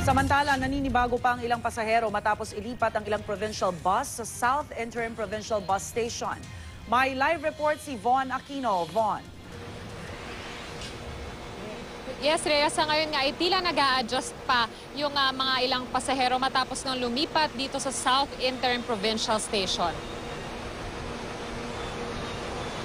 Samantala, naninibago pa ang ilang pasahero matapos ilipat ang ilang provincial bus sa South Interim Provincial Bus Station. May live report si Von Aquino. Von. Yes, Rhea, sa ngayon nga, tila nag-a-adjust pa yung mga ilang pasahero matapos nang lumipat dito sa South Interim Provincial Station.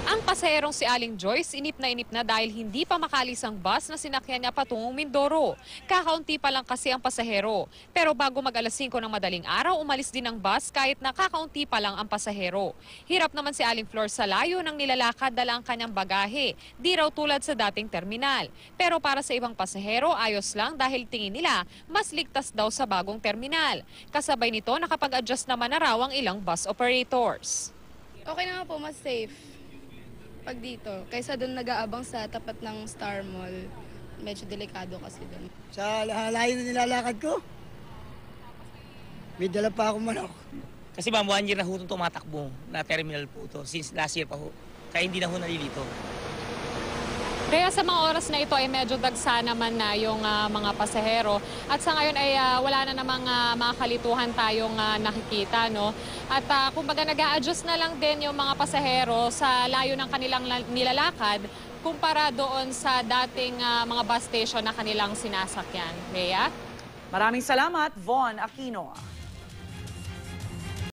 Ang pasaherong si Aling Joyce, inip na dahil hindi pa makalis ang bus na sinakyan niya patungong Mindoro. Kakaunti pa lang kasi ang pasahero. Pero bago mag-alas 5 ng madaling araw, umalis din ang bus kahit na kakaunti pa lang ang pasahero. Hirap naman si Aling Flor sa layo nang nilalakad dala ang kanyang bagahe. Di raw tulad sa dating terminal. Pero para sa ibang pasahero, ayos lang dahil tingin nila mas ligtas daw sa bagong terminal. Kasabay nito, nakapag-adjust naman na raw ang ilang bus operators. Okay naman po, mas safe pag dito. Kaysa doon nag-aabang sa tapat ng Star Mall, medyo delikado kasi doon. Sa layo na nilalakad ko, may dala pa akong manok. Kasi ma'am, 1 year na ho itong tumatakbo na terminal po ito. Since last year pa ho. Kaya hindi na ho nalilito. Kaya sa mga oras na ito ay medyo dagsa naman na yung mga pasahero. At sa ngayon ay wala na namang mga kalituhan tayong nakikita. No? At kumbaga nag-a-adjust na lang din yung mga pasahero sa layo ng kanilang nilalakad kumpara doon sa dating mga bus station na kanilang sinasakyan. Rhea? Maraming salamat, Von Aquino.